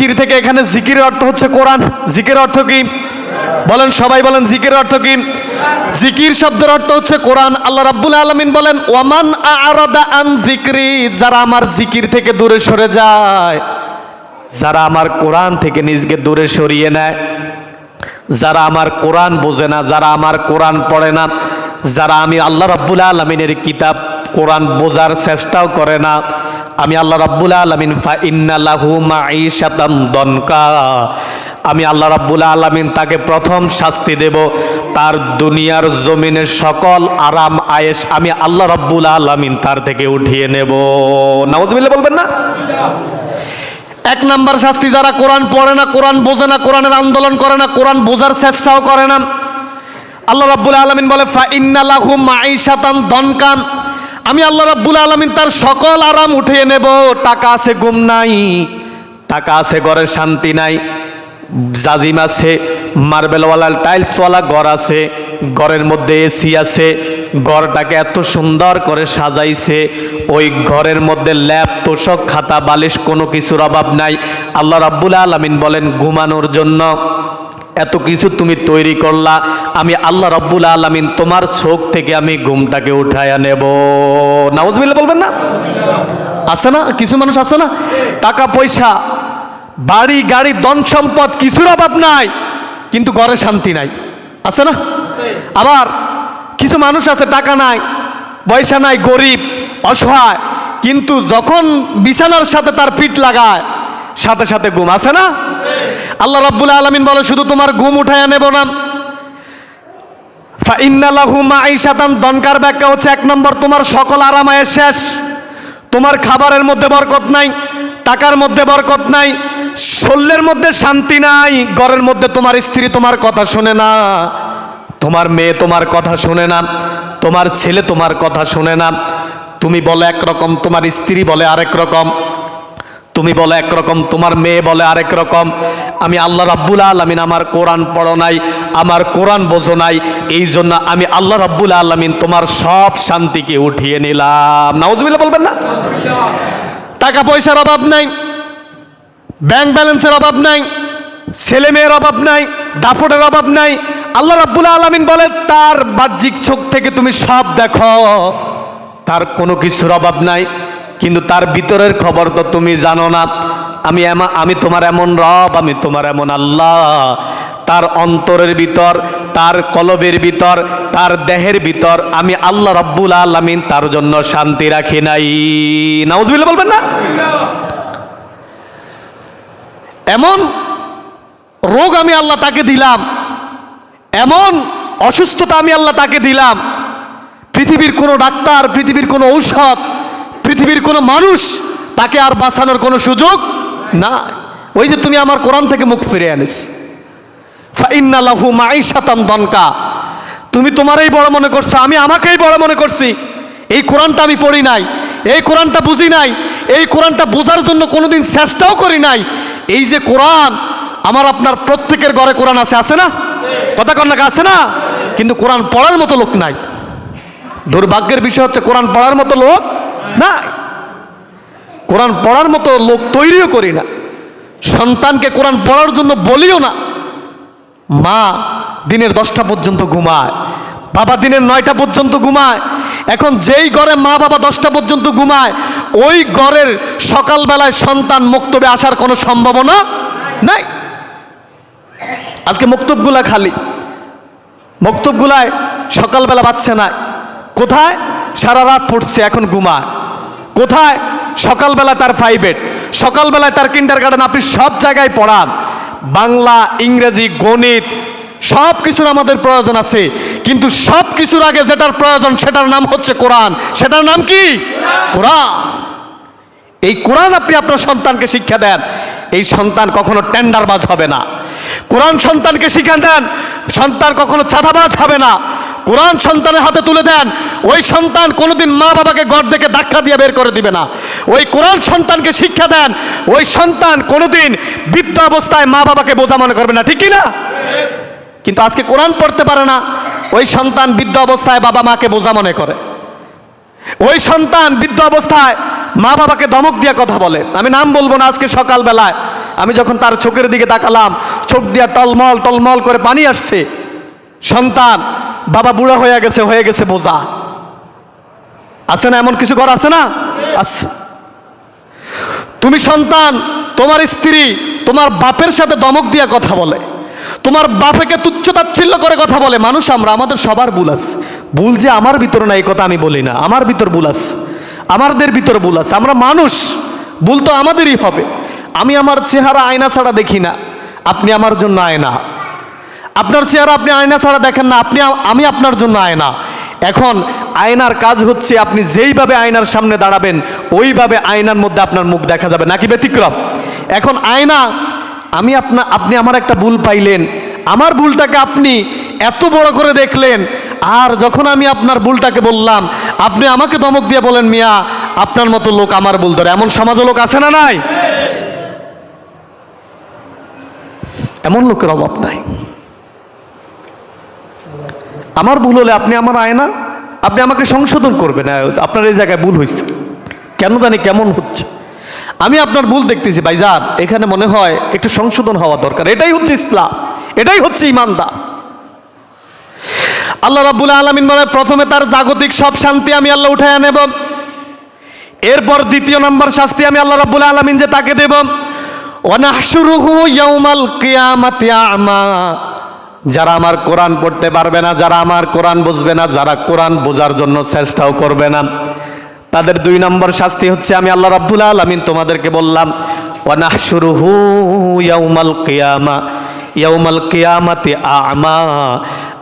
জিকির থেকে এখানে জিকিরের অর্থ হচ্ছে কোরআন। জিকিরের অর্থ কি বলেন, সবাই বলেন জিকিরের অর্থ কি? জিকির শব্দের অর্থ হচ্ছে কোরআন। আল্লাহ রাব্বুল আলামিন বলেন ওয়ামান আ'রাদা আন যিকরি, যারা আমার জিকির থেকে দূরে সরে যায়, যারা আমার কোরআন থেকে নিজকে দূরে সরিয়ে নেয়, যারা আমার কোরআন বোঝে না, যারা আমার কোরআন পড়ে না, যারা আমি আল্লাহ রাব্বুল আলামিনের কিতাব কোরআন বোঝার চেষ্টাও করে না, আমি আল্লাহ রাব্বুল আলামিন ফা ইন্না লাহু মাঈশাতান দনকা, আমি আল্লাহ রাব্বুল আলামিন তাকে প্রথম শাস্তি দেব, তার দুনিয়ার জমিনের সকল আরাম আয়েশ আমি আল্লাহ রাব্বুল আলামিন তার থেকে উঠিয়ে নেব। নাউজুবিল্লাহ বলবেন না? এক নাম্বার শাস্তি, যারা কোরআন পড়ে না, কোরআন বোঝে না, কোরআনের আন্দোলন করে না, কোরআন বোঝার চেষ্টাও করে না, আল্লাহ রাব্বুল আলামিন বলে ফা ইন্না লাহু মাঈশাতান দনকা, আমি আল্লাহ রাব্বুল আলামিন তার সকল আরাম উঠিয়ে নেব। টাকা আছে ঘুম নাই, টাকা আছে ঘরে শান্তি নাই, জাজিম আছে, মার্বেলওয়ালা টাইলসওয়ালা ঘর আছে, ঘরের মধ্যে এসি আছে, ঘরটাকে এত সুন্দর করে সাজাইছে, ওই ঘরের মধ্যে ল্যাপ তোষক খাতা বালিশ কোনো কিছুর অভাব নাই। আল্লাহ রাব্বুল আলামিন বলেন ঘুমানোর জন্য এত কিছু তুমি তৈরি করলা, আমি আল্লাহ রাব্বুল আলামিন তোমার চোখ থেকে আমি ঘুমটাকে উঠায়া নেব। নাউজুবিল্লাহ বলবেন না? আছে না কিছু মানুষ, আছে না টাকা পয়সা বাড়ি গাড়ি ধন সম্পদ কিছুর অভাব নাই, কিন্তু ঘরে শান্তি নাই, আছে না? আবার কিছু মানুষ আছে টাকা নাই পয়সা নাই, গরিব অসহায়, কিন্তু যখন বিছানার সাথে তার পিঠ লাগায় সাথে সাথে ঘুম, আছে না? আল্লাহ রাব্বুল আলামিন বলে শুধু তোমার ঘুম উঠায়া নেব না, ফা ইন্না লাহু মাঈশাতান দনকার ব্যাখ্যা হচ্ছে এক নম্বর, তোমার সকল আরামায়ের শেষ, তোমার খাবারের মধ্যে বরকত নাই, টাকার মধ্যে বরকত নাই, শরীরের মধ্যে শান্তি নাই, ঘরের মধ্যে তোমার স্ত্রী তোমার কথা শোনে না, তোমার মেয়ে তোমার কথা শোনে না, তোমার ছেলে তোমার কথা শোনে না, তুমি বলে একরকম তোমার স্ত্রী বলে আরেক রকম, তুমি বলে একরকম তোমার মেয়ে বলে আরেক রকম। আমি আল্লাহ রাব্বুল আলামিন আমার কোরআন পড়ো নাই, আমার কোরআন বোঝো নাই, এই জন্য আমি আল্লাহ রাব্বুল আলামিন তোমার সব শান্তিকে উঠিয়ে নিলাম। নাউজুবিল্লাহ বলবেন না? টাকা পয়সার অভাব নাই, ব্যাংক ব্যালেন্সের অভাব নাই, ছেলে মেয়ের অভাব নাই, দাপটের অভাব নাই, আল্লাহ রাব্বুল আলামিন বলে তার বাহ্যিক চোখ থেকে তুমি সব দেখো, তার কোনো কিছুর অভাব নাই, কিন্তু তার ভিতরের খবর তো তুমি জানো না। আমি তোমার এমন রব, আমি তোমার এমন আল্লাহ, তার অন্তরের ভিতর, তার কলবের ভিতর, তার দেহের ভিতর আমি আল্লাহ রাব্বুল আলামিন তার জন্য শান্তি রাখি নাই। নাউজুবিল্লাহ বলবেন না? এমন রোগ আমি আল্লাহ তাকে দিলাম, এমন অসুস্থতা আমি আল্লাহ তাকে দিলাম, পৃথিবীর কোনো ডাক্তার, পৃথিবীর কোনো ঔষধ, পৃথিবীর কোনো মানুষ তাকে আর বাঁচানোর কোনো সুযোগ না। ওই যে তুমি আমার কোরআন থেকে মুখ ফিরে আনিস, ফা ইন্না লাহু মাঈশাতান দনকা, তুমি তোমারই বড় মনে করছো, আমি আমাকেই বড় মনে করছি। এই কোরআনটা আমি পড়ি নাই, এই কোরআনটা বুঝি নাই, এই কোরআনটা বোঝার জন্য কোনোদিন চেষ্টাও করি নাই। এই যে কোরআন, আমার আপনার প্রত্যেকের ঘরে কোরআন আছে, আছে না? কথা কন না, আছে না? কিন্তু কোরআন পড়ার মতো লোক নাই। দুর্ভাগ্যের বিষয় হচ্ছে কোরআন পড়ার মতো লোক নাই, কোরআন পড়ার মতো লোক তৈরিও করি না, সন্তানকে কোরআন পড়ার জন্য বলিও না। মা দিনের 10টা পর্যন্ত ঘুমায়, বাবা দিনের 9টা পর্যন্ত ঘুমায়। এখন যেই ঘরে মা বাবা 10টা পর্যন্ত ঘুমায়, ওই ঘরের সকালবেলায় সন্তান মক্তবে আসার কোনো সম্ভাবনা নাই। আজকে মক্তবগুলা খালি, মক্তবগুলায় সকালবেলা বাচ্চা নাই। কোথায়? সারা রাত পড়ছে এখন ঘুমায়। কোথায়? সকালবেলা তার প্রাইভেট, সকালবেলায় তার কিন্ডারগার্টেন। আপনি সব জায়গায় পড়ান, বাংলা, ইংরেজি, গণিত, সব কিছুর আমাদের প্রয়োজন আছে, কিন্তু সব কিছুর আগে যেটার প্রয়োজন সেটার নাম হচ্ছে কোরআন। সেটার নাম কি? কোরআন। এই কোরআন আপনি আপনার সন্তানকে শিক্ষা দেন, এই সন্তান কখনো টেন্ডারবাজ হবে না। কোরআন সন্তানকে শিক্ষা দেন, সন্তান কখনো চাঁদাবাজ হবে না। কোরআন সন্তানের হাতে তুলে দেন, ওই সন্তান কোনোদিন মা বাবাকে ঘর থেকে ধাক্কা দিয়ে বের করে দিবে না। ওই কোরআন সন্তানকে শিক্ষা দেন, ওই সন্তান কোনোদিন বৃদ্ধ অবস্থায় মা বাবাকে বোঝা মনে করবে না, ঠিক কি না? কিন্তু আজকে কোরআন পড়তে পারে না, ওই সন্তান বৃদ্ধ অবস্থায় বাবা মাকে বোঝা মনে করে। ওই সন্তান বৃদ্ধ অবস্থায় মা বাবাকে ধমক দিয়ে কথা বলে। আমি নাম বলবো না। আজকে সকালবেলায় আমি যখন তার চোখের দিকে তাকালাম, চোখ দিয়া টলমল টলমল করে পানি আসছে। সন্তান, বাবা বুড়া হয়ে গেছে বোঝা। আছে না এমন কিছু ঘর? আছে না? আছে। তুমি সন্তান, তোমার স্ত্রী তোমার বাপের সাথে ধমক দিয়া কথা বলে, তোমার বাপেকে তুচ্ছ-তাচ্ছিল্য করে কথা বলে। মানুষ আমরা, আমাদের সবার ভুল আছে। ভুল যে আমার ভিতর না এই কথা আমি বলি না, আমার ভিতর ভুল আছে, আমাদের ভিতর ভুল আছে। আমরা মানুষ, ভুল তো আমাদেরই হবে। আমি আমার চেহারা আয়না ছাড়া দেখি না, আপনি আমার জন্য আয়না। আপনার চেহারা আপনি আয়না ছাড়া দেখেন না, আমি আপনার জন্য আয়না। এখন আয়নার কাজ হচ্ছে আপনি যেইভাবে আয়নার সামনে দাঁড়াবেন ওইভাবে আয়নার মধ্যে আপনার মুখ দেখা যাবে, নাকি ব্যতিক্রম? এখন আয়না, আপনি আমার একটা ভুল পাইলেন, আমার ভুলটাকে আপনি এত বড় করে দেখলেন, আর যখন আমি আপনার ভুলটাকে বললাম আপনি আমাকে ধমক দিয়ে বলেন মিয়া আপনার মতো লোক আমার ভুল ধরে। এমন সমাজে লোক আছে না নাই? এমন লোকের অভাব নাই। আমার ভুল হলে আপনি আমার আয়না, আপনি আমাকে সংশোধন করবেন। আপনার এই জায়গায় ভুল হয়েছে, কেন জানি কেমন হচ্ছে, আমি আপনার ভুল দেখতেছি ভাইজান, এখানে মনে হয় একটু সংশোধন হওয়া দরকার। এটাই হচ্ছে ইসলাম, এটাই হচ্ছে ইমানদার। আল্লাহ রাব্বুল আলামিন বলে প্রথমে তার জাগতিক সব শান্তি আমি আল্লাহ উঠায় নেব, এরপর দ্বিতীয় নম্বর শাস্তি আমি আল্লাহ রাব্বুল আলামিন যে তাকে দেব। ওয়ানাহশুরুহু ইয়াউমাল কিয়ামাতি আমা, যারা আমার কোরআন পড়তে পারবে না, যারা আমার কোরআন বুঝবে না, যারা কোরআন বোঝার জন্য চেষ্টাও করবে না, তাদের দুই নম্বর শাস্তি হচ্ছে আমি আল্লাহ রাব্বুল আলামিন তোমাদেরকে বললাম ওয়ানাহশুরুহু ইয়াউমাল কিয়ামাতি আমা,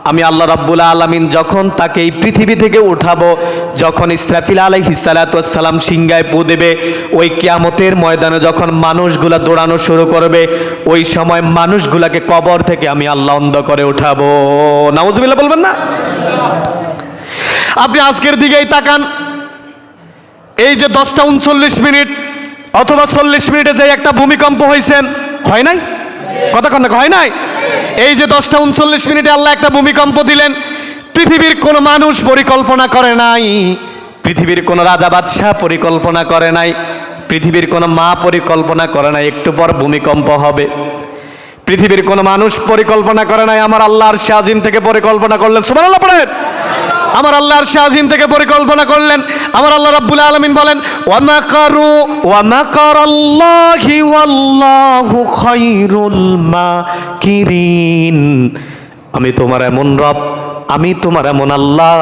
আমি আল্লাহ রাব্বুল আলামিন যখন তাকে এই পৃথিবী থেকে উঠাবো, যখন ইসরাফিল আলাইহিস সালাতু ওয়াস সালাম সিংহায় পু দেবে, ওই কিয়ামতের ময়দানে যখন মানুষগুলা দৌড়ানো শুরু করবে, ওই সময় মানুষগুলাকে কবর থেকে আমি আল্লাহ অন্ধ করে উঠাবো। নাউজুবিল্লাহ বলবেন না? আপনি আজকের দিকেই তাকান, এই যে 10টা 39 মিনিট অথবা 40 মিনিটে যে একটা ভূমিকম্প হয়েছে, হয় নাই? কতক্ষণ হয় নাই? এই যে 10টা 39 মিনিটে আল্লাহ একটা ভূমিকম্প দিলেন, পৃথিবীর কোনো মানুষ পরিকল্পনা করে নাই, পৃথিবীর কোনো রাজা বাদশাহ পরিকল্পনা করে নাই, পৃথিবীর কোনো মা পরিকল্পনা করে নাই একটু পর ভূমিকম্প হবে। পৃথিবীর কোনো মানুষ পরিকল্পনা করে নাই, আমার আল্লাহ আরশে আজিম থেকে পরিকল্পনা করলেন। সুবহানাল্লাহ পড়েন। আমার আল্লাহ আরশে আজিম থেকে পরিকল্পনা করলেন। আমার আল্লাহ রাব্বুল আলামিন বলেন ওয়া মাকারু ওয়া মাকারাল্লাহি ওয়াল্লাহু খায়রুল মাকিরিন। আমি তোমার এমন রব, আমি তোমার এমন আল্লাহ,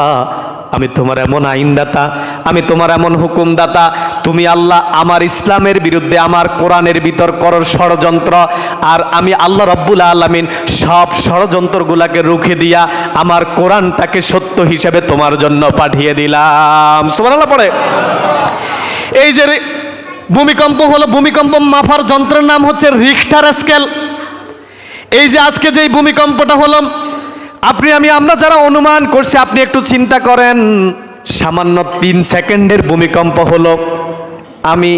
আমি তোমার এমন আইনদাতা, আমি তোমার এমন হুকুমদাতা, তুমি আল্লাহ আমার ইসলামের বিরুদ্ধে আমার কোরআনের ভিতর করো ষড়যন্ত্র, আর আমি আল্লাহ রাব্বুল আলামিন সব ষড়যন্ত্রগুলোকে রুখে দিয়া আমার কোরআনটাকে সত্য হিসেবে তোমার জন্য পাঠিয়ে দিলাম। সুবহানাল্লাহ পড়ে। এই যে ভূমিকম্প হলো, ভূমিকম্প মাপার যন্ত্রের নাম হচ্ছে রিখটার স্কেল। এই যে আজকে যেই ভূমিকম্পটা হলো, আমরা যারা অনুমান করছি, আপনি একটু চিন্তা করেন, সামান্য 3 সেকেন্ডের ভূমিকম্প হলো। আমি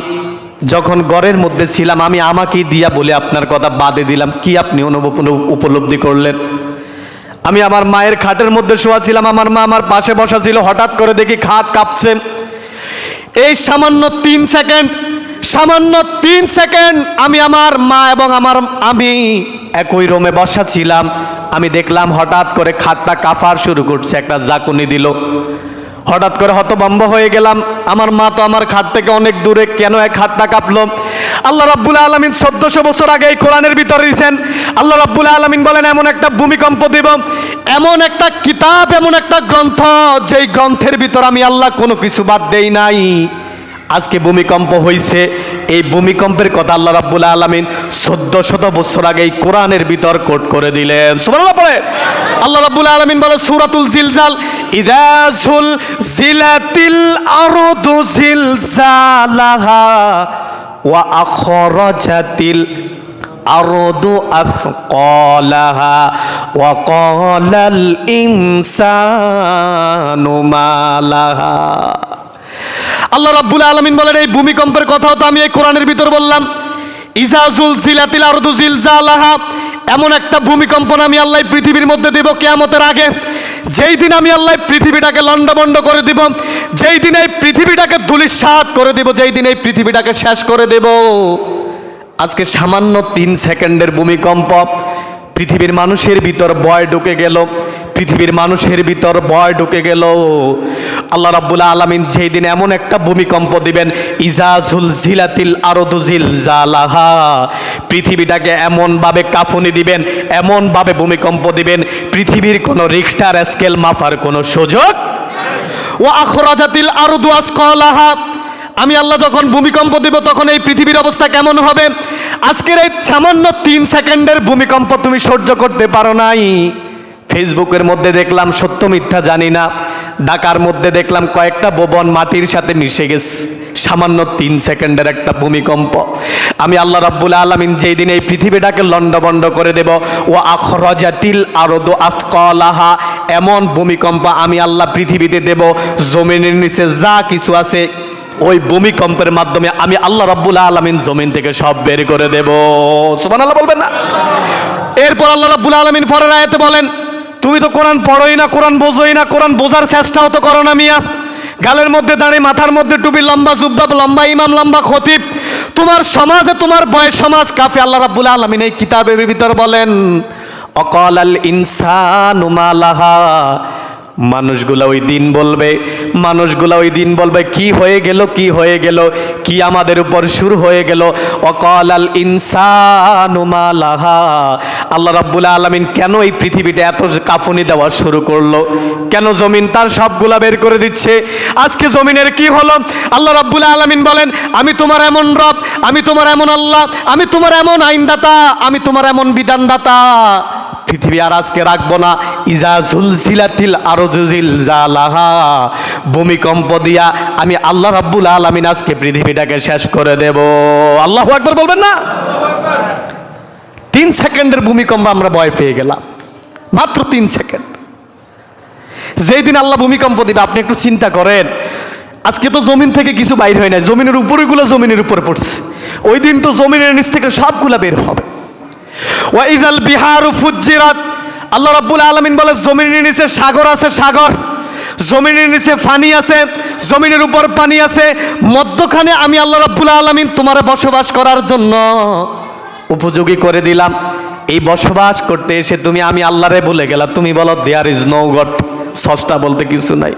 যখন ঘরের মধ্যে ছিলাম, আমি আমাকেই দিয়া বলে আপনার কথা বাদে দিলাম, কি আপনি উপলব্ধি করলেন? আমি আমার মায়ের খাটের মধ্যে শোয়া ছিলাম, আমার মা আমার পাশে বসা ছিল, হঠাৎ করে দেখি খাট কাঁপছে। এই সামান্য 3 সেকেন্ড আমি আমার মা এবং আমি একই রুমে বসা ছিলাম, আমি দেখলাম হঠাৎ করে খাটটা কাঁপার শুরু করছে, একটা ঝাঁকুনি দিল। হঠাৎ করে হতভম্ব হয়ে গেলাম, আমার মা তো আমার খাট থেকে অনেক দূরে, কেন এক খাটটা কাঁপলো? আল্লাহ রাব্বুল আলামিন 1400 বছর আগে এই কোরআনের ভিতরে দিয়েছেন। আল্লাহ রাব্বুল আলামিন বলেন এমন একটা ভূমিকম্প দিব, এমন একটা কিতাব, এমন একটা গ্রন্থ, যেই গ্রন্থের ভিতর আমি আল্লাহ কোনো কিছু বাদ দেই নাই। আজকে ভূমিকম্প হয়েছে, এই ভূমিকম্পের কথা আল্লাহ রাব্বুল আলামিন 1400 বছর আগে এই কোরআনের ভিতর কোট করে দিলেন। সুবহানাল্লাহ পড়ে। আল্লাহ রাব্বুল আলামিন বলে সূরাতুল জিলজাল, ইযা যুলজিলাতিল আরদু জিলজালাহা ওয়া আখরাজাতিল আরদু আথকালাহা ওয়া ক্বালাল ইনসানু মা লাহা। আল্লাহ রাব্বুল আলামিন বলেন এই ভূমিকম্পের কথাও তো আমি এই কোরআনের ভিতর বললাম। ইযা যুলজিলাতিল আরদু জিলজালাহা, এমন একটা ভূমিকম্প আমি আল্লাহ পৃথিবীর মধ্যে দেব কিয়ামতের আগে, যেই দিন আমি আল্লাহ পৃথিবীটাকে লণ্ডভণ্ড করে দিব, যেই দিন এই পৃথিবীটাকে ধূলিসাৎ করে দিব, যেই দিন এই পৃথিবীটাকে শেষ করে দেব, আজকে সামান্য 3 সেকেন্ডের ভূমিকম্প পৃথিবীর মানুষের ভিতর ভয় ঢুকে গেল, পৃথিবীর মানুষের ভিতর ভয় ঢুকে গেল। আল্লাহ রাব্বুল আলামিন যেই দিন এমন একটা ভূমিকম্প দিবেন, ইজা জুলজিলাতিল আরদু জিলজালাহা, পৃথিবীটাকে এমনভাবে কাঁপুনি দিবেন, এমনভাবে ভূমিকম্প দিবেন, পৃথিবীর কোনো রিখটার স্কেল মাপার কোনো সুযোগ। ওয়া আখরাজাতিল আরদু আসকালাহা, আমি আল্লাহ যখন ভূমিকম্প দিব তখন এই পৃথিবীর অবস্থা কেমন হবে? আজকের এই সামান্য 3 সেকেন্ডের ভূমিকম্প তুমি সহ্য করতে পারো নাই। ফেসবুকের মধ্যে দেখলাম, সত্য মিথ্যা জানি না, ঢাকার মধ্যে দেখলাম কয়েকটা ভবন মাটির সাথে মিশে গেছে, সামান্য 3 সেকেন্ডের একটা ভূমিকম্প। আমি আল্লাহ রাব্বুল আলামিন যেই দিন এই পৃথিবীটাকে লণ্ডভণ্ড করে দেব, ও আখরাজাতিল আরদু আসকালাহা, এমন ভূমিকম্প আমি আল্লাহ পৃথিবীতে দেব, জমিনের নিচে যা কিছু আছে ওই ভূমিকম্পের মাধ্যমে আমি আল্লাহ রাব্বুল আলামিন জমিন থেকে সব বের করে দেব। সুবহানাল্লাহ বলবেন না? এরপর আল্লাহ রাব্বুল আলামিন পরের আয়াতে বলেন, তুমি তো কোরআন পড়োই না, কোরআন বোঝোই না, কোরআন বোঝার চেষ্টাও তো করো না মিয়া। গালের মধ্যে দাঁড়িয়ে, মাথার মধ্যে টুপি, লম্বা জুব্বা, লম্বা ইমাম, লম্বা খতিব, তোমার সমাজে তোমার বয় সমাজ কাফে। আল্লাহ রাব্বুল আলামিন এই কিতাবের ভিতর বলেন, অকালাল ইনসানু মা লাহা, মানুষগুলা ওই দিন বলবে, মানুষগুলা ওই দিন বলবে, কি হয়ে গেল, কি হয়ে গেল, কি আমাদের উপর শুরু হয়ে গেল। অকালাল ইনসানু মা লাহা, আল্লাহ রাব্বুল আলামিন কেন এই পৃথিবীটা এত কাঁপুনি দেওয়া শুরু করলো? কেন জমিন তার সবগুলা বের করে দিচ্ছে? আজকে জমিনের কি হলো? আল্লাহ রাব্বুল আলামিন বলেন, আমি তোমার এমন রব, আমি তোমার এমন আল্লাহ, আমি তোমার এমন আইনদাতা, আমি তোমার এমন বিধানদাতা, পৃথিবী আর আজকে রাখবো না। ইজা জুলজিলাতিল আরদু জিলজালাহা, ভূমিকম্প দিয়া আমি আল্লাহ রাব্বুল আলামিন আজকে পৃথিবীটাকে শেষ করে দেব। আল্লাহু আকবার বলবেন না? 3 সেকেন্ডের ভূমিকম্প আমরা ভয় পেয়ে গেলাম, মাত্র 3 সেকেন্ড। যেই দিন আল্লাহ ভূমিকম্প দিবে, আপনি একটু চিন্তা করেন, আজকে তো জমিন থেকে কিছু বাইর হয় না, জমিনের উপরেগুলো জমিনের উপরে পড়ছে, ওই দিন তো জমিনের নিচ থেকে সবগুলা বের হবে। ওয়া ইযাল বিহারু ফুজ্জিরাত, আল্লাহ রাব্বুল আলামিন বলে, জমিনের নিচে সাগর আছে, সাগর, জমিনের নিচে পানি আছে, জমিনের উপর পানি আছে, মধ্যখানে আমি আল্লাহ রাব্বুল আলামিন তোমার বসবাস করার জন্য উপযোগী করে দিলাম। এই বসবাস করতে এসে তুমি আমি আল্লাহরে ভুলে গেলা। তুমি বলো দেয়ার ইজ নো গড, স্রষ্টা বলতে কিছু নাই।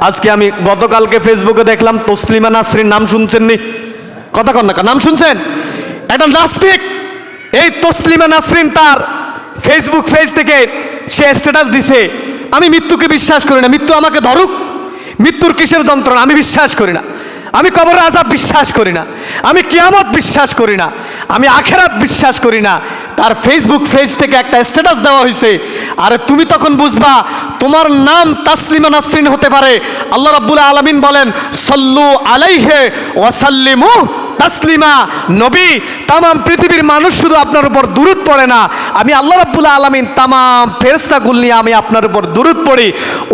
আজকে আমি গতকালকে ফেসবুকে দেখলাম, তসলিমা নাসরিন, নাম শুনছেন নি? কথা কন না, নাম শুনছেন? একটা নাস্তিক, এই তসলিমা নাসরিন তার ফেসবুক পেজ থেকে সে স্ট্যাটাস দিছে, আমি মৃত্যুকে বিশ্বাস করি না, মৃত্যু আমাকে ধরুক, মৃত্যুর কিসের যন্ত্রণা আমি বিশ্বাস করি না, আমি কবরের আযাব বিশ্বাস করি না, আমি কিয়ামত বিশ্বাস করি না, আমি আখিরাত বিশ্বাস করি না। তার ফেসবুক পেজ থেকে একটা স্ট্যাটাস দেওয়া হয়েছে। আরে তুমি তখন বুঝবা তোমার নাম তাসলিমা নাসরিন হতে পারে। আল্লাহ রাব্বুল আলামিন বলেন, সাল্লু আলাইহি ওয়া সাল্লিমু তাসলিমা, নবী, তাম পৃথিবীর মানুষ শুধু আপনার উপর দুরূদ পড়ে না, আমি আল্লাহ রাব্বুল আলামিন তাম ফেরেশতাকুল নিয়ে আমি আপনার উপর দুরূদ পড়ি।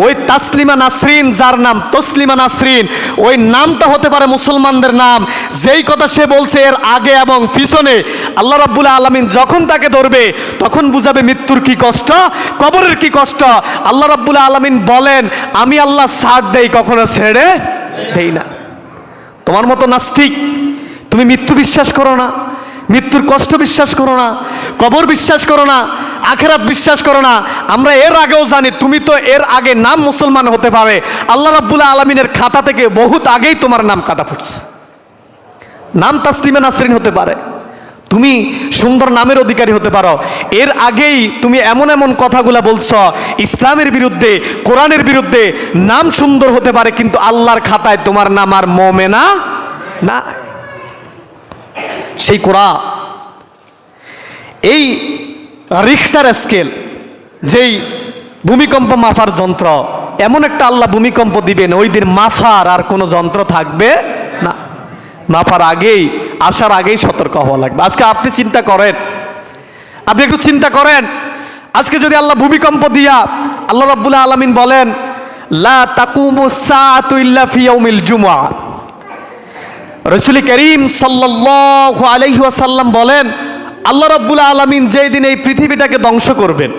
ওই তাসলিমা নাসরিন, যার নাম তসলিমা নাসরিন, ওই নামটা হতে পারে মুসলমানদের নাম। যেই কথা সে বলছে এর আগে এবং পিছনে আল্লাহ রাব্বুল আলামিন যখন তাকে ধরবে তখন বুঝাবে মৃত্যুর কি কষ্ট, কবরের কি কষ্ট। আল্লাহ রাব্বুল আলামিন বলেন, আমি আল্লাহ ছাড় দেই, কখনো ছেড়ে দেই না। তোমার মতো নাস্তিক, তুমি মৃত্যু বিশ্বাস করো না, মৃত্যুর কষ্ট বিশ্বাস করো না, কবর বিশ্বাস করো না, আখিরাত বিশ্বাস করো না। আমরা এর আগেও জানি তুমি তো এর আগে নাম মুসলমান হতে পারে, আল্লাহ রাব্বুল আলামিনের খাতা থেকে বহুত আগেই তোমার নাম কাটা পড়ছে, নাম তাসলিমা নাসরিন হতে পারে, তুমি সুন্দর নামের অধিকারী হতে পারো। এর আগেই তুমি এমন এমন কথাগুলো বলছো ইসলামের বিরুদ্ধে, কোরআনের বিরুদ্ধে, নাম সুন্দর হতে পারে কিন্তু আল্লাহর খাতায় তোমার নাম আর মোমেনা না। সেই কোরআন, এই রিখটার স্কেল, যেই ভূমিকম্প মাপার যন্ত্র, এমন একটা আল্লাহ ভূমিকম্প দিবেন ওই দিন মাপার আর কোনো যন্ত্র থাকবে না। মাপার আগেই, আসার আগেই সতর্ক হওয়া লাগবে। আজকে আপনি চিন্তা করেন, আপনি একটু চিন্তা করেন, আজকে যদি আল্লাহ ভূমিকম্প দিয়া, আল্লাহ রাব্বুল আলামিন বলেন, লা তাকুমুস সাআতু ইল্লা ফি ইয়াউমিল জুমআ, রাসূল করিম সাল্লাল্লাহু আলাইহি ওয়াসাল্লাম বলেন, আল্লাহ রাব্বুল আলামিন যেই দিন এই পৃথিবীটাকে ধ্বংস করবেন,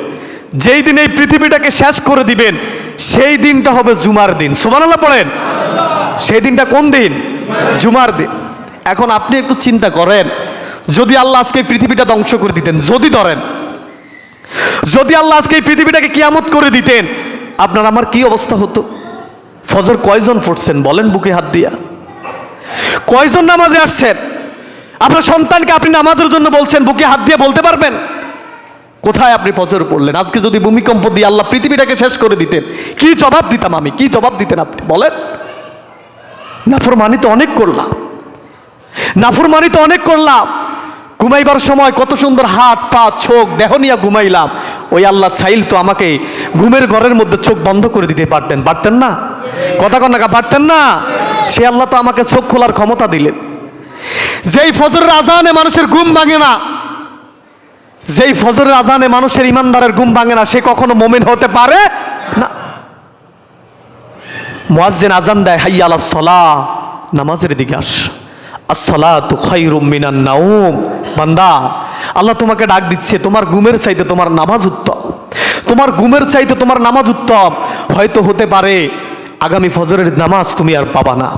যেই দিন এই পৃথিবীটাকে শেষ করে দিবেন, সেই দিনটা হবে জুমার দিন। সুবহানাল্লাহ পড়েন। সেই দিনটা কোন দিন? জুমার দিন। এখন আপনি একটু চিন্তা করেন, যদি আল্লাহ আজকে এই পৃথিবীটা ধ্বংস করে দিতেন, যদি ধরেন যদি আল্লাহ আজকে এই পৃথিবীটাকে কিয়ামত করে দিতেন, আপনার আমার কি অবস্থা হতো? ফজর কয়জন পড়ছেন বলেন বুকে হাত দিয়া? কয়জন নামাজে আসছেন? আপনার সন্তানকে আপনি নামাজের জন্য বলছেন, বুকে হাত দিয়ে বলতে পারবেন কোথায় আপনি ফজর পড়লেন? আজকে যদি ভূমিকম্প দিয়ে আল্লাহ পৃথিবীটাকে শেষ করে দিতেন, কি জবাব দিতাম আমি? কি জবাব দিতেন আপনি বলেন? নাফরমানি তো অনেক করলাম, নাফরমানি তো অনেক করলাম। ঘুমাইবার সময় কত সুন্দর হাত পা চোখ দেহ নিয়ে ঘুমাইলাম। ওই আল্লাহ চাইল তো আমাকে ঘুমের ঘরের মধ্যে চোখ বন্ধ করে দিতে পারতেন, পারতেন না? কথা কন্যা পারতেন না? সে আল্লাহ তো আমাকে চোখ খোলার ক্ষমতা দিলেন। যেই ফজরের আজানে মানুষের ঘুম ভাঙে না, যেই ফজরের আজানে মানুষের ইমানদারের ঘুম ভাঙে না, সে কখনো মুমিন হতে পারে না। মুয়াজ্জিন আজান দেয়, হাইয়া আলাস সালাহ, নামাজের দিকে আস। আসসালাতু খায়রুম মিনান নাওম। বান্দা, আল্লাহ তোমাকে ডাক দিচ্ছে, তোমার ঘুমের চাইতে তোমার নামাজ উত্তম, তোমার ঘুমের চাইতে তোমার নামাজ উত্তম। হয়তো হতে পারে আগামী ফজরের নামাজ তুমি আর পাবা না,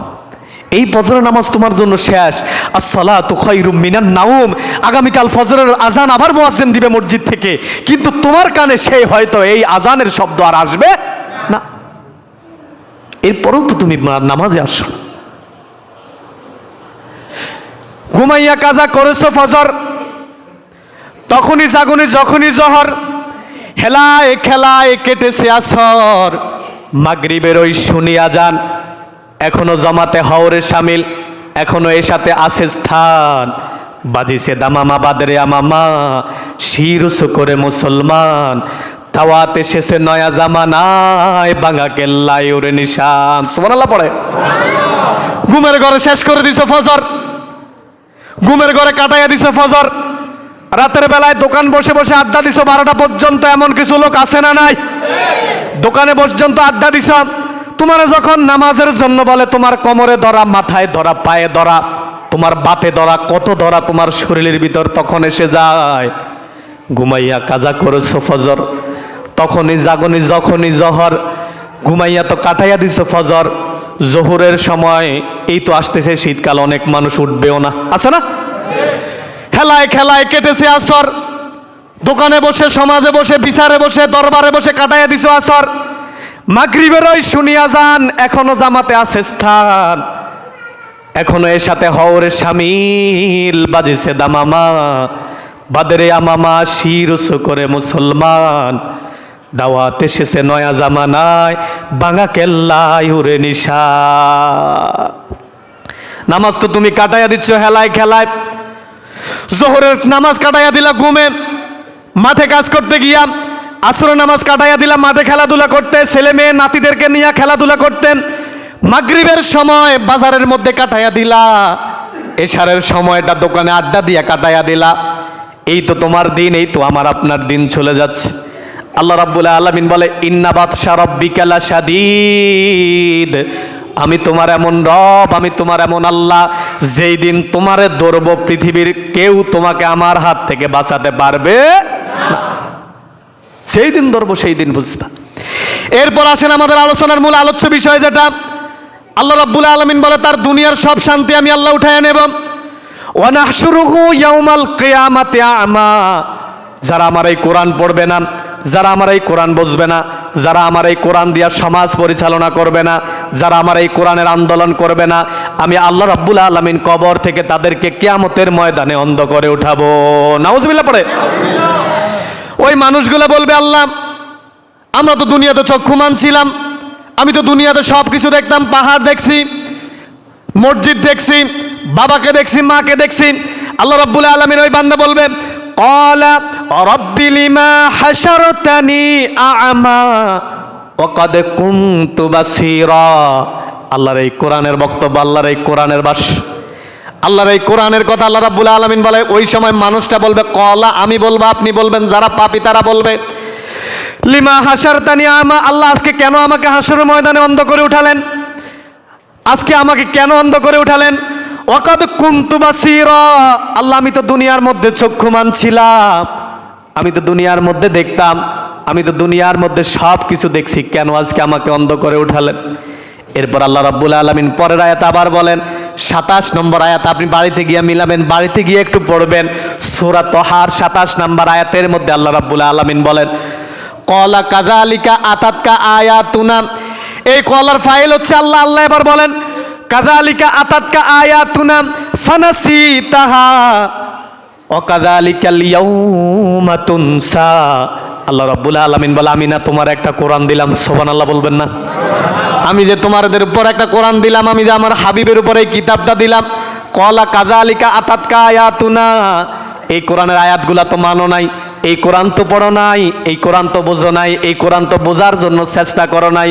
এই ফজরের নামাজ তোমার জন্য শেষ। আসসালাতু খায়রুম মিনান নাওম। আগামীকাল ফজরের আজান আবার মুয়াজ্জিন দিবে মসজিদ থেকে, কিন্তু তোমার কানে সেই হয়তো এই আজানের শব্দ আর আসবে না। এরপরেও তো তুমি নামাজে আসো। ঘুমাইয়া কাজা করেছো ফজর, তখনই জাগুনি যখনই জহর, হেলায় খেলায় কেটেছে আসর। মাগরিবের ওই শুনি আজান, এখনো জমাতে হওরে শামিল, এখনো এর সাথে আছে স্থান। বাজিছে দামামা বাদরে আমামা, শিরুসু করে মুসলমান। দাওয়াত এসেছে নয়া জামানায়, বাঙা কেল্লায় ওরে নিশান। সুবহানাল্লাহ পড়ে। ঘুমের ঘরে শেষ করে দিছে ফজর, ঘুমের ঘরে কাটাইয়া দিছে ফজর। রাতের বেলায় দোকান বসে বসে আড্ডা দিছো 12টা পর্যন্ত। এমন কিছু লোক আছে না নাই? দোকানে পর্যন্ত আড্ডা দিছ। তোমার যখন নামাজের জন্য বলে, তোমার কোমরে ধরা, মাথায় ধরা, পায়ে ধরা, তোমার বাতে ধরা, কত ধরা তোমার শরীরের ভিতর তখন এসে যায়। ঘুমাইয়া কাজা করেছো ফজর, তখনই জাগনি যখনই জহর। ঘুমাইয়া তো কাটাইয়া দিছো ফজর। জোহরের সময় এই তো আসতেছে শীতকাল, অনেক মানুষ উঠবেও না, আছে না? খেলায় খেলায় কেটেছে আসর। দোকানে বসে, সমাজে বসে, বিচারে বসে, দরবারে বসে কাটাইয়া দিছো আসর। মাগরিবের ওই শুনি আজান, এখনো জামাতে আছে স্থান, এখনো এর সাথে হওরে শামিল। বাজিছে দামামা বাদরে আমামা, শিরুসু করে মুসলমান। দাওয়াত এসেছে নয়া জামানায়, বাঙা কেল্লায় উরে নিশা। নামাজ তো তুমি কাটাইয়া দিচ্ছ হেলায় খেলায়। জোহরের নামাজ কাটাইয়া দিলা ঘুমে, মাঠে কাজ করতে গিয়া। আসরের নামাজ কাটাইয়া দিলা মাঠে খেলাধুলা করতে, ছেলে মেয়ে নাতিদেরকে নিয়ে খেলাধুলা করতে। মাগরিবের সময় বাজারের মধ্যে কাটাইয়া দিলা, এশারের সময়টা দোকানে আড্ডা দিয়া কাটাইয়া দিলা। এই তো তোমার দিন, এই তো আমার আপনার দিন চলে যাচ্ছে। আল্লাহ রাব্বুল আলামিন বলে, ইন্না বাতশা রাব্বিকা লাশাদীদ। আমি তোমার এমন রব, আমি তোমার এমন আল্লাহ, যেই দিন তোমারে ধরব পৃথিবীর কেউ তোমাকে আমার হাত থেকে বাঁচাতে পারবে না। সেই দিন ধরবো, সেই দিন বুঝবা। এরপর আসেন আমাদের আলোচনার মূল আলোচ্য বিষয়, যেটা আল্লাহ রাব্বুল আলামিন বলে, তার দুনিয়ার সব শান্তি আমি আল্লাহ উঠায় নেব। ওয়া নাহশুরুহু ইয়াউমাল কিয়ামাতি আমা। যারা আমার এই কোরআন পড়বে না, যারা আমার এই কোরআন বুঝবে না, যারা আমার এই কোরআন দিয়া সমাজ পরিচালনা করবে না, যারা আমার এই কোরআনের আন্দোলন করবে না, আমি আল্লাহ রাব্বুল আলামিন কবর থেকে তাদেরকে কিয়ামতের ময়দানে অন্ধ করে উঠাবো। নাউজুবিল্লাহ পড়ে। ওই মানুষগুলো বলবে, আল্লাহ আমরা তো দুনিয়াতে চক্ষুমান ছিলাম, আমি তো দুনিয়াতে সব কিছু দেখতাম, পাহাড় দেখছি, মসজিদ দেখছি, বাবাকে দেখছি, মাকে দেখছি। আল্লাহ রাব্বুল আলামিন ওই বান্দা বলবে, ক্বালা রাব্বি লিমা হাশারতানি আ'মা ওয়া ক্বাদ কুনতু বাসীরা। আল্লাহর এই কোরআনের বক্তব্য, আল্লাহর এই কোরআনের ভাষ্য, আল্লাহর এই কোরআনের কথা আল্লাহ রাব্বুল আলামিন বলে। ওই সময় মানুষটা বলবে, ক্বালা আমি বলবো, আপনি বলবেন, যারা পাপী তারা বলবে, লিমা হাশারতানি আ'মা। আল্লাহ আজকে কেন আমাকে হাসরের ময়দানে অন্ধ করে উঠালেন? আজকে আমাকে কেন অন্ধ করে উঠালেন? ওয়াকাদ কুনতু বাসীরা। আল্লাহ আমি তো দুনিয়ার মধ্যে চক্ষুমান ছিলাম, আমি তো দুনিয়ার মধ্যে দেখতাম, আমি তো দুনিয়ার মধ্যে সব কিছু দেখছি, কেন আজকে আমাকে অন্ধ করে উঠালেন? এরপর আল্লাহ রাব্বুল আলামিন পরের আয়াত আবার বলেন, 27 নম্বর আয়াত, আপনি বাড়িতে গিয়ে মিলাবেন, বাড়িতে গিয়ে একটু পড়বেন। সূরা তাহার 27 নম্বর আয়াতের মধ্যে আল্লাহ রাব্বুল আলামিন বলেন, ক্বালা কাযালিকা আতাতকা আয়াতুনা। এই কলার ফাইল হচ্ছে আল্লাহ। আল্লাহ এবার বলেন, কাযালিকা আতাতকা আয়াতুনা ফানাসিতাহা ওয়া কাযালিকাল ইয়াউমা তুনসা। আল্লাহ রাব্বুল আলামিন বলে, আমি না তোমার একটা কোরআন দিলাম, সুবহানাল্লাহ বলবেন না? আমি যে তোমাদের উপর একটা কোরআন দিলাম, আমি যে আমার হাবিবের উপর এই কিতাবটা দিলাম, ক্বালা কাযালিকা আতাতকা আয়াতুনা। এই কোরআনের আয়াতগুলা তো মানো নাই, এই কোরআন তো পড়ো নাই, এই কোরআন তো বোঝো নাই, এই কোরআন তো বোঝার জন্য চেষ্টা করো নাই,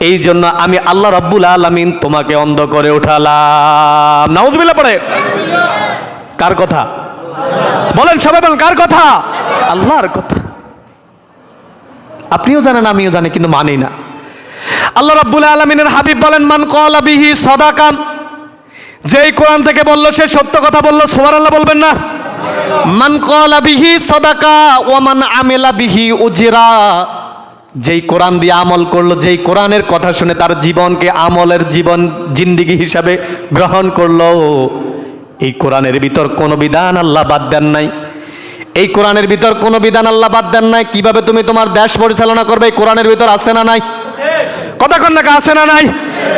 এই জন্য আমি আল্লাহ রাব্বুল আলামিন তোমাকে অন্ধ করে উঠালাম। নাউজুবিল্লাহ পড়ে। কার কথা বলেন? সবাই বলেন, কার কথা? আল্লাহর কথা। আপনিও জানেন, আমিও জানি, কিন্তু মানি না। আল্লাহ রাব্বুল আলামিনের হাবিব বলেন, মান ক্বালা বিহি সাদাকা। যেই কোরআন থেকে বললো সে সত্য কথা বললো, সুবহানাল্লাহ বলবেন না? মান ক্বালা বিহি সাদাকা ওয়া মান আমিলা বিহি উজরা। যেই কোরআন দিয়ে আমল করলো, যেই কোরআনের কথা শুনে তার জীবনকে আমলের জীবন জিন্দেগি হিসাবে গ্রহণ করলো, এই কোরআনের ভিতর কোনো বিধান আল্লাহ বাদ দেন নাই। এই কোরআনের ভিতর কোনো বিধান আল্লাহ বাদ দেন নাই। কিভাবে তুমি তোমার দেশ পরিচালনা করবে, এই কোরআনের ভিতর আছে না নাই? কথা কন না, আছে না নাই?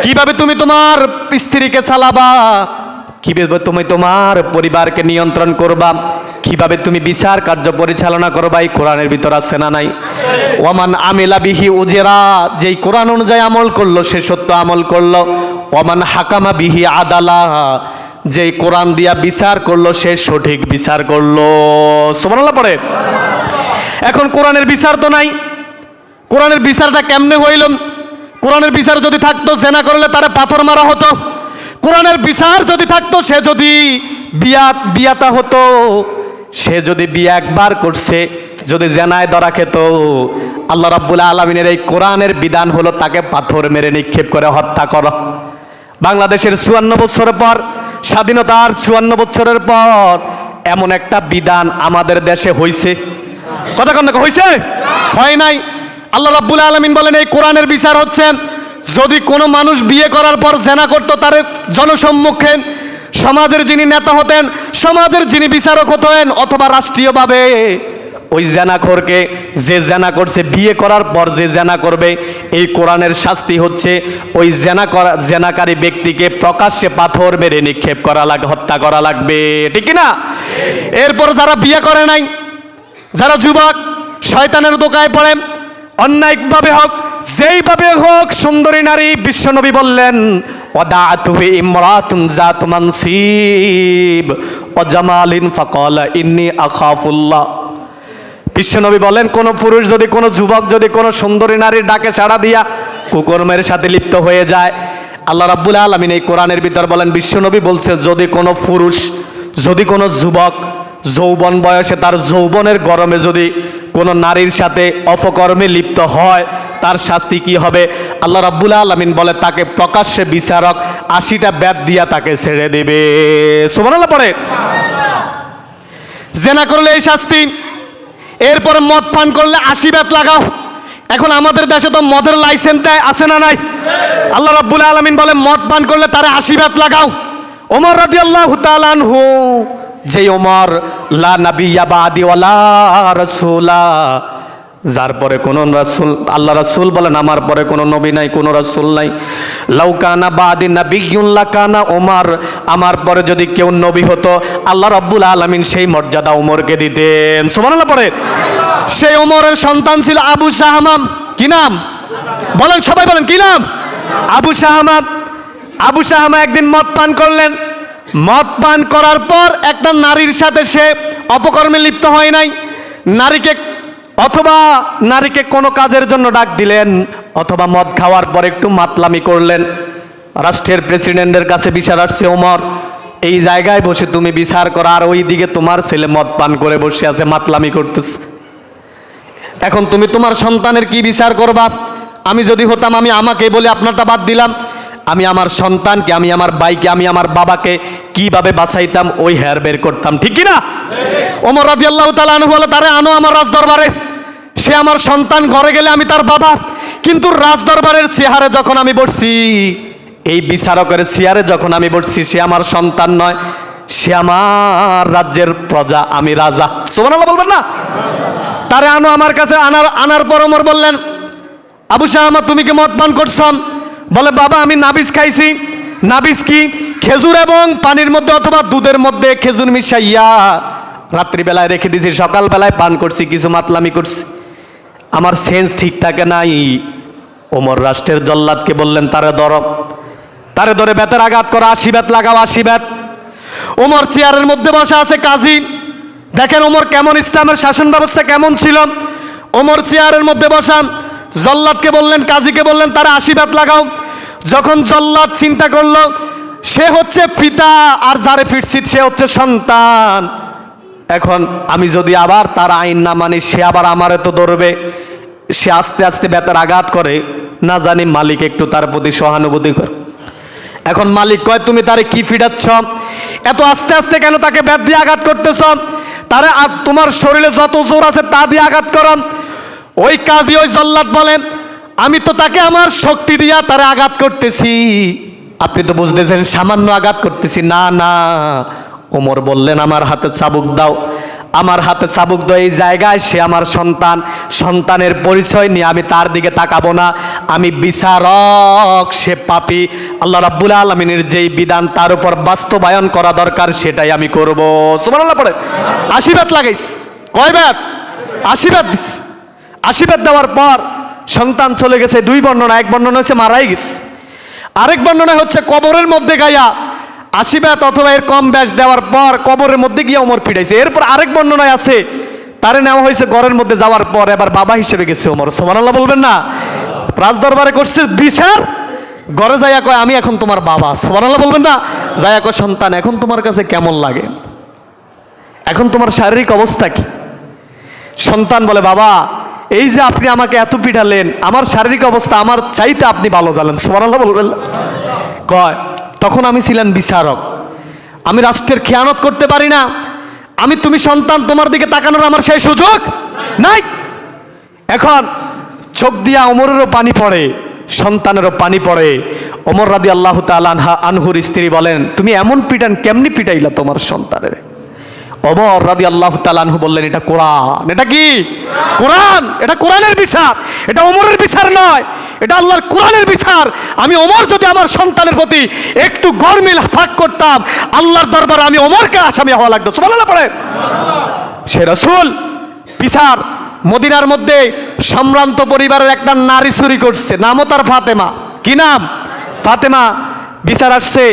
কিভাবে তুমি তোমার স্ত্রীকে চালাবা, কিভাবে তুমি তোমার পরিবারকে নিয়ন্ত্রণ করবা, কিভাবে তুমি বিচার কার্য পরিচালনা করবা, এই কোরআনের ভিতর আছে না নাই? ওয়ামান আমিলা বিহি উজরা। যেই কোরআন অনুযায়ী আমল করলো সে সত্য আমল করলো। ওয়ামান হাকামা বিহি আদালা। যেই কোরআন দিয়া বিচার করলো সে সঠিক বিচার করলো। সুবহানাল্লাহ পড়ে। এখন কোরআনের বিচার তো নাই, কোরআনের বিচারটা কেমনে হইল? কোরআনের বিচার যদি থাকতো, জেনা করলে তারে পাথর মারা হতো। কোরআনের বিচার যদি থাকতো, সে যদি বিয়াতা হতো, সে যদি বিয়া একবার করছে, যদি জেনায় ধরা খেত, আল্লাহ রাব্বুল আলামিনের এই কোরআনের বিধান হলো তাকে পাথর মেরে নিক্ষেপ করে হত্যা করো। বাংলাদেশের 54 বছরের পর, স্বাধীনতার 54 বছরের পর এমন একটা বিধান আমাদের দেশে হইছে? কথা কন না, হইছে? হয় নাই। আল্লাহ রাব্বুল আলামিন বলেন, এই কোরআনের বিচার হচ্ছে, যদি কোনো মানুষ বিয়ে করার পর জেনা করতো, তার জনসম্মুখে সমাজের যিনি নেতা হতেন, সমাজের যিনি বিচারক হতেন, অথবা রাষ্ট্রীয়ভাবে ওই জেনাখোরকে, যে জেনা করছে, বিয়ে করার পর যে জেনা করবে, এই কোরআনের শাস্তি হচ্ছে ওই জেনাকারী ব্যক্তিকে প্রকাশ্যে পাথর মেরে নিক্ষেপ করা লাগবে, হত্যা করা লাগবে। ঠিক না? এরপর যারা বিয়ে করে নাই, যারা যুবক শয়তানের দোকায় পড়ে, অন্যায়ভাবে হোক যেইভাবে হোক, সুন্দরী নারী, বিশ্বনবী বললেন, ওয়াদাতুহু ইমরাতুন যাতু মানসিব ওয়া জামালিন ফাকালা ইন্নী আখাফুল্লাহ। বিশ্বনবী বলেন, কোন পুরুষ যদি, কোন যুবক যদি কোন সুন্দরী নারীর ডাকে সাড়া দিয়া কুকর্মের সাথে লিপ্ত হয়ে যায়, আল্লাহ রাব্বুল আলামিন এই কোরআনের ভিতর বলেন, বিশ্বনবী বলছে, যদি কোনো পুরুষ, যদি কোনো যুবক যৌবন বয়সে তার যৌবনের গরমে যদি কোনো নারীর সাথে অপকর্মে লিপ্ত হয়, তার শাস্তি কি হবে? আল্লাহ রাব্বুল আলামিন বলে, তাকে প্রকাশ্যে বিচারক 80টা বেত দিয়া তাকে ছেড়ে দেবে। সুবহানাল্লাহ পড়ে। জেনা করলে এই শাস্তি, এরপরে মদ পান করলে 80 বেত লাগাও। এখন আমাদের দেশে তো মদের লাইসেন্স দেয়, আছে না নাই? আল্লাহ রাব্বুল আলামিন বলে, মদ পান করলে তারে 80 বেত লাগাও। ওমর রাদিয়াল্লাহু তাআলা আনহু, যে ওমর লা নাবিয়্যা বাদি ওয়ালা রাসূলা, যার পরে কোনো রাসূল, আল্লাহ রাসূল বলেন, আমার পরে কোনো নবী নাই, কোনো রাসূল নাই। লাউ কানা বাদি নাবিয়্যুন লাকানা ওমর, আমার পরে যদি কেউ নবী হতো, আল্লাহ রাব্বুল আলামিন সেই মর্যাদা ওমরকে দিতেন। সুবহানাল্লাহ পড়ে। সেই ওমরের সন্তান ছিল আবু শাহমা। কি নাম বলেন? সবাই বলেন, কি নাম? আবু শাহমা। আবু শাহমা একদিন মদ পান করলেন। মদ পান করার পর একটা নারীর সাথে সে অপকর্মে লিপ্ত হয় নাই। নারীকে কোনো কাজের জন্য ডাক দিলেন, অথবা মদ খাওয়ার পর একটু মাতলামি করলেন। রাষ্ট্রের প্রেসিডেন্টের কাছে বিচার আসছে, ওমর এই জায়গায় বসে তুমি বিচার করো, আর ওই দিকে তোমার ছেলে মদ পান করে বসে আছে, মাতলামি করতেছে। এখন তুমি তোমার সন্তানের কি বিচার করবা? আমি যদি হতাম, আমি আমাকে বলে আপনারটা বাদ দিলাম, আমি আমার সন্তানকে, আমি আমার ভাইকে, আমি আমার বাবাকে কিভাবে বাঁচাইতাম, ওই হেয়ার বের করতাম। ঠিক কি না? ওমর রাদিয়াল্লাহু তাআলা আনহু বলে, তারে আনো আমার রাজ দরবারে। সে আমার সন্তান, ঘরে গেলে আমি তার বাবা। কিন্তু রাজদরবারের চেয়ারে যখন আমি বসছি, এই বিচারকের চেয়ারে যখন আমি বসছি, সে আমার সন্তান নয়, সে আমার রাজ্যের প্রজা, আমি রাজা। সুবহানাল্লাহ বলবেন না? তারে আনো আমার কাছে। আনার পর ওমর বললেন, আবু শাহামা তুমি কি মদ পান করছ? বলে, বাবা আমি নাবিজ খাইছি। নাবিজ কি? খেজুর এবং পানির মধ্যে অথবা দুধের মধ্যে খেজুর মিশাইয়া রাত্রিবেলায় রেখে দিয়েছি, সকালবেলায় পান করছি, কিছু মাতলামি করছি, আমার সেন্স ঠিক থাকে নাই। ওমর রাষ্ট্রের জল্লাদকে বললেন, তারে ধরো, তারে ধরে বেতের আঘাত করো, 80 বেত লাগাও, 80 বেত। ওমর চেয়ারের মধ্যে বসা আছে কাজী। দেখেন ওমর কেমন, ইসলামের শাসন ব্যবস্থা কেমন ছিল। ওমর চেয়ারের মধ্যে বসা, জল্লাদকে বললেন, কাজীকে বললেন, তারা 80 বেত লাগাও। যখন জল্লাদ চিন্তা করলো সে হচ্ছে পিতা আর যারে ফিরছি সে হচ্ছে সন্তান, এখন আমি যদি আবার তার আইন না মানি, সে আবার আমারে তো ধরবে। সে আস্তে আস্তে বেতের আঘাত করে, না জানি মালিক একটু তার প্রতি সহানুভূতি করে। এখন মালিক কয়, তুমি তারে কি ফিরাচ্ছ, এত আস্তে আস্তে কেন তাকে বেত দিয়ে আঘাত করতেছ? তারে তোমার শরীরে যত জোর আছে তা দিয়ে আঘাত করো। ওই কাজী, ওই জল্লাদ বলেন, আমি তো তাকে আমার শক্তি দিয়া তারে আঘাত করতেছি, আপনি তো বুঝতেছেন সামান্য আঘাত করতেছি। না না, ওমর বললেন, আমার হাতে চাবুক দাও, আমার হাতে চাবুক দাও। এই জায়গায় সে আমার সন্তান, সন্তানের পরিচয় নিয়ে আমি তার দিকে তাকাবো না, আমি বিচারক, সে পাপী। আল্লাহ রাব্বুল আলামিনের যেই বিধান তার উপর বাস্তবায়ন করা দরকার সেটাই আমি করব। সুবহানাল্লাহ পড়ে 80 বেত লাগাইস। কয় বেত? 80 বেত দিস। 80 বেত দেওয়ার পর সন্তান চলে গেছে। 2 বর্ণনা, এক বর্ণনা হচ্ছে মারাই গেছে, আরেক বর্ণনা হচ্ছে কবরের মধ্যে গায়া 80 বেত অথবা এর কম ব্যাস দেওয়ার পর কবরের মধ্যে গিয়ে ওমর পিটাইছে। এরপর আরেক বর্ণনায় আছে তারে নেওয়া হয়েছে ঘরের মধ্যে যাওয়ার পর, এবার বাবা হিসেবে গেছে ওমর। সুবহানাল্লাহ বলবেন না? রাজদরবারে করছে বিচার, ঘরে যাইয়া কয়, আমি এখন তোমার বাবা। সুবহানাল্লাহ বলবেন না? যাইয়া কয়, সন্তান এখন তোমার কাছে কেমন লাগে, এখন তোমার শারীরিক অবস্থা কি? সন্তান বলে, বাবা এই যে আপনি আমাকে এত পিটালেন, আমার শারীরিক অবস্থা আমার চাইতে আপনি ভালো জানেন। সুবহানাল্লাহ বলবেন? কয়, তখন আমি ছিলাম বিচারক, আমি রাষ্ট্রের খেয়ানত করতে পারি না, আমি তুমি সন্তান, তোমার দিকে তাকানোর আমার সেই সুযোগ নাই। এখন চোখ দিয়া ওমরেরও পানি পড়ে, সন্তানেরও পানি পড়ে। ওমর রাদিয়াল্লাহু তাআলা আনহুর স্ত্রী বলেন, তুমি এমন পিটান কেমনি পিটাইলা তোমার সন্তানের? ওমর রাদিয়াল্লাহু তাআলা আনহু বললেন, এটা কোরআন। এটা কি? কোরআন। এটা কোরআনের বিচার, এটা ওমরের বিচার নয়, এটা আল্লাহর কোরআনের বিচার। আমি ওমর যদি আমার সন্তানের প্রতি একটু গরমিল ফাঁক করতাম, আল্লাহর দরবারে আমি ওমরকে আসামি হওয়া লাগতো। সুবহানাল্লাহ পড়ে। সে রাসূল বিচার। মদিনার মধ্যে সম্ভ্রান্ত পরিবারের একটা নারী চুরি করছে, নামও তার ফাতেমা। কি নাম? ফাতেমা। বিচার আসছে,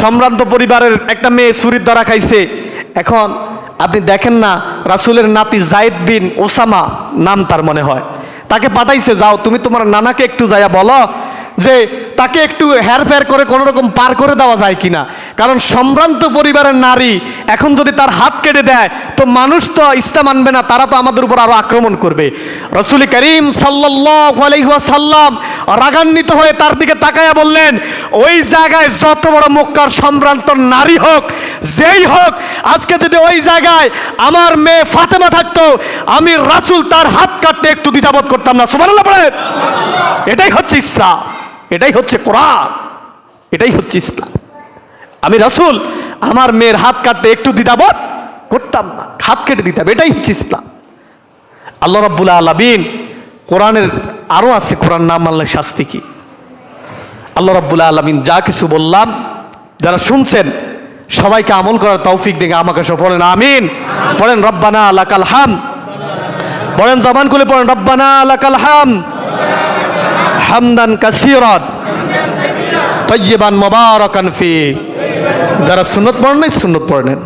সম্ভ্রান্ত পরিবারের একটা মেয়ে চুরির ধরা খাইছে। এখন আপনি দেখেন না, রাসূলের নাতি যায়েদ বিন ওসামা নাম তার মনে হয়, তাকে পাঠাইছে, যাও তুমি তোমার নানাকে একটু যাইয়া বলো যে তাকে একটু হেরফের করে কোনো রকম পার করে দেওয়া যায় কিনা, কারণ সম্ভ্রান্ত পরিবারের নারী এখন যদি তার হাত কেটে দেয় তো মানুষ তো ইসলাম মানবে না, তারা তো আমাদের উপর আরো আক্রমণ করবে। রাসূল করিম সাল্লাল্লাহু আলাইহি ওয়াসাল্লাম রাগান্বিত হয়ে তার দিকে তাকায়া বললেন, ওই জায়গায় যত বড় মক্কার সম্ভ্রান্ত নারী হোক, যেই হোক, আজকে যদি ওই জায়গায় আমার মেয়ে ফাতেমা থাকতো, আমি রাসূল তার হাত কাটতে একটু দ্বিধাবোধ করতাম না। সুবহানাল্লাহ বলেন। এটাই হচ্ছে ইসলাম, এটাই হচ্ছে কোরআন, এটাই হচ্ছে ইসলাম। আমি রাসূল আমার মেয়ের হাত কাটতে একটু দ্বিধাবোধ করতাম না, হাত কেটে দিতাম। এটাই হচ্ছে ইসলাম। আল্লাহ রাব্বুল আলামিন কোরআনের আরো আছে, কোরআন না মানলে শাস্তি কি। আল্লাহ রাব্বুল আলামিন যা কিছু বললাম, যারা শুনছেন সবাইকে আমল করার তৌফিক দিন আমাকে সব পড়েন আমিন। পড়েন রব্বানা লাকাল হামদ, পড়েন জবান খুলে পড়েন রব্বানা লাকাল হামদ হামদান কাসীরান তাইয়িবান মুবারাকান ফি। যারা সুন্নাত পড়েন নাই সুন্নাত পড়েন।